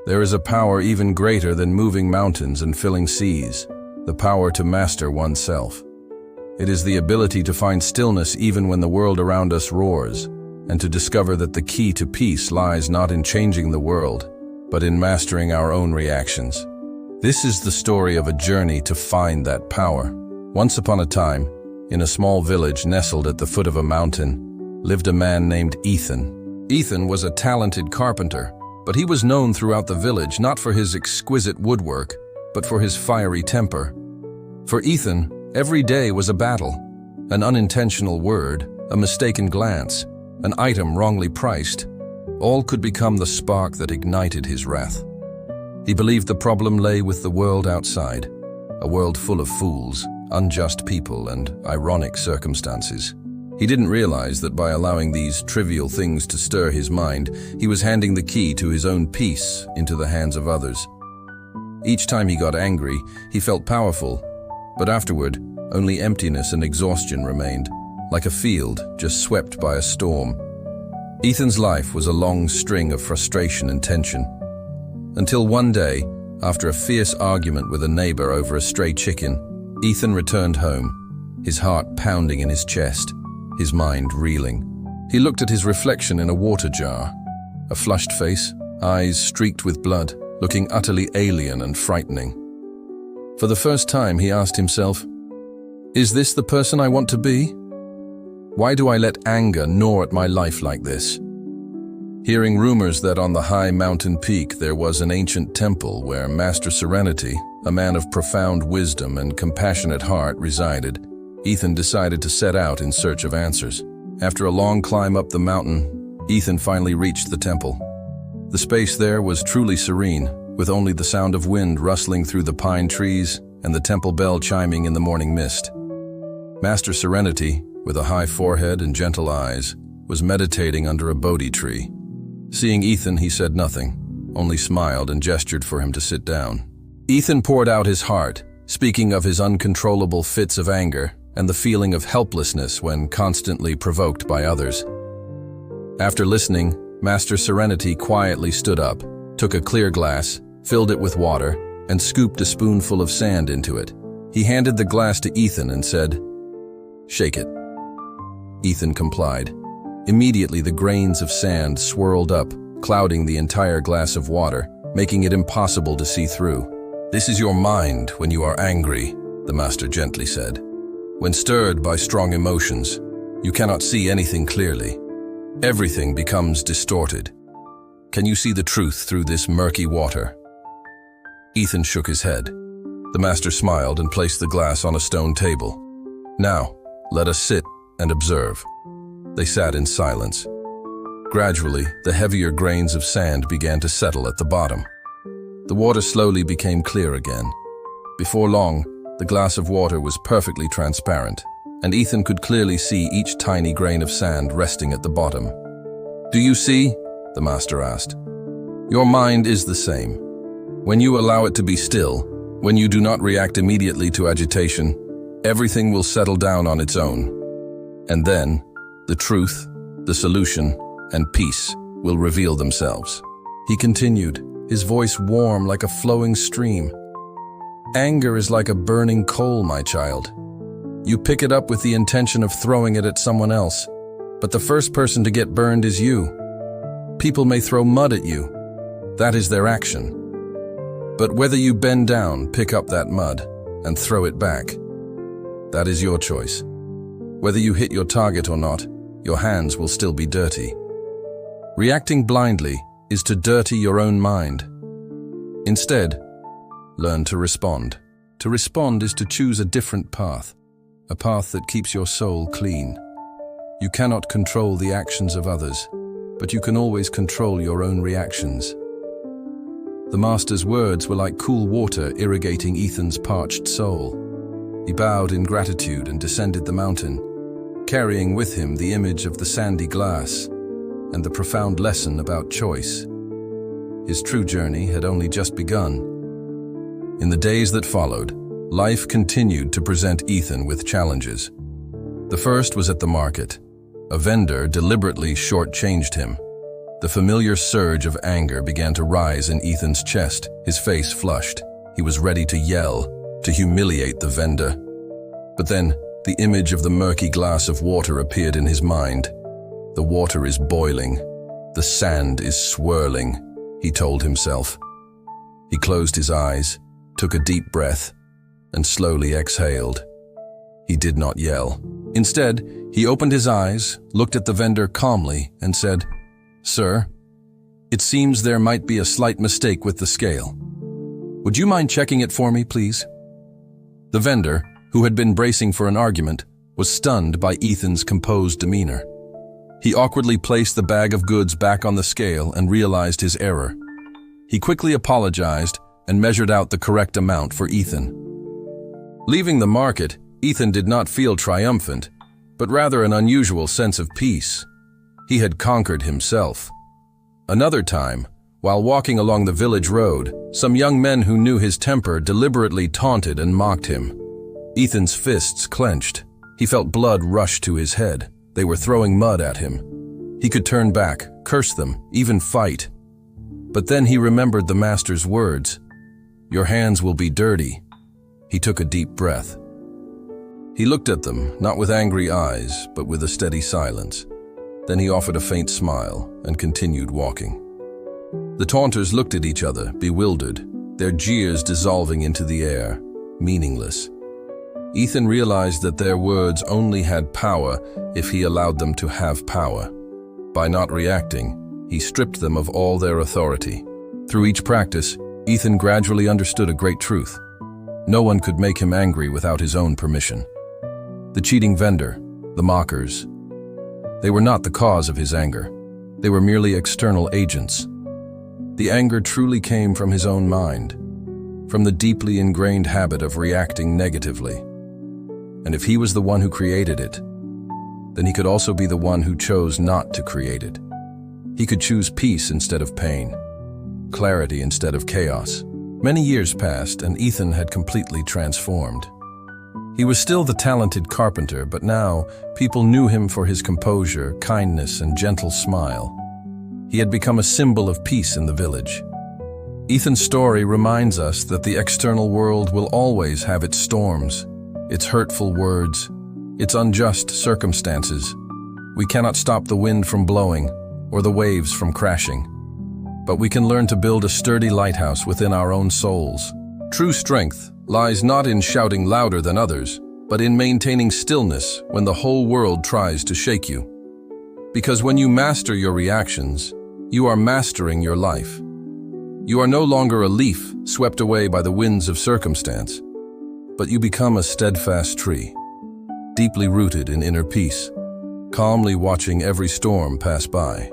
There is a power even greater than moving mountains and filling seas, the power to master oneself. It is the ability to find stillness even when the world around us roars, and to discover that the key to peace lies not in changing the world, but in mastering our own reactions. This is the story of a journey to find that power. Once upon a time, in a small village nestled at the foot of a mountain, lived a man named Ethan. Ethan was a talented carpenter, but he was known throughout the village not for his exquisite woodwork, but for his fiery temper. For Ethan, every day was a battle. An unintentional word, a mistaken glance, an item wrongly priced, all could become the spark that ignited his wrath. He believed the problem lay with the world outside, a world full of fools, unjust people, and ironic circumstances. He didn't realize that by allowing these trivial things to stir his mind, he was handing the key to his own peace into the hands of others. Each time he got angry, he felt powerful, but afterward, only emptiness and exhaustion remained, like a field just swept by a storm. Ethan's life was a long string of frustration and tension. Until one day, after a fierce argument with a neighbor over a stray chicken, Ethan returned home, his heart pounding in his chest, his mind reeling. He looked at his reflection in a water jar, a flushed face, eyes streaked with blood, looking utterly alien and frightening. For the first time, he asked himself, "Is this the person I want to be? Why do I let anger gnaw at my life like this?" Hearing rumors that on the high mountain peak there was an ancient temple where Master Serenity, a man of profound wisdom and compassionate heart, resided, Ethan decided to set out in search of answers. After a long climb up the mountain, Ethan finally reached the temple. The space there was truly serene, with only the sound of wind rustling through the pine trees and the temple bell chiming in the morning mist. Master Serenity, with a high forehead and gentle eyes, was meditating under a Bodhi tree. Seeing Ethan, he said nothing, only smiled and gestured for him to sit down. Ethan poured out his heart, speaking of his uncontrollable fits of anger and the feeling of helplessness when constantly provoked by others. After listening, Master Serenity quietly stood up, took a clear glass, filled it with water, and scooped a spoonful of sand into it. He handed the glass to Ethan and said, "Shake it." Ethan complied. Immediately the grains of sand swirled up, clouding the entire glass of water, making it impossible to see through. "This is your mind when you are angry," the master gently said. "When stirred by strong emotions, you cannot see anything clearly. Everything becomes distorted. Can you see the truth through this murky water?" Ethan shook his head. The master smiled and placed the glass on a stone table. "Now, let us sit and observe." They sat in silence. Gradually, the heavier grains of sand began to settle at the bottom. The water slowly became clear again. Before long, the glass of water was perfectly transparent, and Ethan could clearly see each tiny grain of sand resting at the bottom. "Do you see?" the master asked. "Your mind is the same. When you allow it to be still, when you do not react immediately to agitation, everything will settle down on its own. And then, the truth, the solution, and peace will reveal themselves." He continued, his voice warm like a flowing stream. "Anger is like a burning coal, my child. You pick it up with the intention of throwing it at someone else, but the first person to get burned is you. People may throw mud at you. That is their action. But whether you bend down, pick up that mud, and throw it back, that is your choice. Whether you hit your target or not, your hands will still be dirty. Reacting blindly is to dirty your own mind. Instead, learn to respond. To respond is to choose a different path, a path that keeps your soul clean. You cannot control the actions of others, but you can always control your own reactions. The master's words were like cool water irrigating Ethan's parched soul. He bowed in gratitude and descended the mountain, carrying with him the image of the sandy glass and the profound lesson about choice. His true journey had only just begun. In the days that followed, life continued to present Ethan with challenges. The first was at the market. A vendor deliberately shortchanged him. The familiar surge of anger began to rise in Ethan's chest. His face flushed. He was ready to yell, to humiliate the vendor. But then, the image of the murky glass of water appeared in his mind. The water is boiling. The sand is swirling, he told himself. He closed his eyes, took a deep breath, and slowly exhaled. He did not yell. Instead, he opened his eyes, looked at the vendor calmly, and said, "Sir, it seems there might be a slight mistake with the scale. Would you mind checking it for me, please?" The vendor, who had been bracing for an argument, was stunned by Ethan's composed demeanor. He awkwardly placed the bag of goods back on the scale and realized his error. He quickly apologized and measured out the correct amount for Ethan. Leaving the market, Ethan did not feel triumphant, but rather an unusual sense of peace. He had conquered himself. Another time, while walking along the village road, some young men who knew his temper deliberately taunted and mocked him. Ethan's fists clenched. He felt blood rush to his head. They were throwing mud at him. He could turn back, curse them, even fight. But then he remembered the master's words, "Your hands will be dirty." He took a deep breath. He looked at them, not with angry eyes, but with a steady silence. Then he offered a faint smile and continued walking. The taunters looked at each other, bewildered, their jeers dissolving into the air, meaningless. Ethan realized that their words only had power if he allowed them to have power. By not reacting, he stripped them of all their authority. Through each practice, Ethan gradually understood a great truth. No one could make him angry without his own permission. The cheating vendor, the mockers, they were not the cause of his anger. They were merely external agents. The anger truly came from his own mind, from the deeply ingrained habit of reacting negatively. And if he was the one who created it, then he could also be the one who chose not to create it. He could choose peace instead of pain, clarity instead of chaos. Many years passed, and Ethan had completely transformed. He was still the talented carpenter, but now people knew him for his composure, kindness, and gentle smile. He had become a symbol of peace in the village. Ethan's story reminds us that the external world will always have its storms, its hurtful words, its unjust circumstances. We cannot stop the wind from blowing or the waves from crashing, but we can learn to build a sturdy lighthouse within our own souls. True strength lies not in shouting louder than others, but in maintaining stillness when the whole world tries to shake you. Because when you master your reactions, you are mastering your life. You are no longer a leaf swept away by the winds of circumstance, but you become a steadfast tree, deeply rooted in inner peace, calmly watching every storm pass by.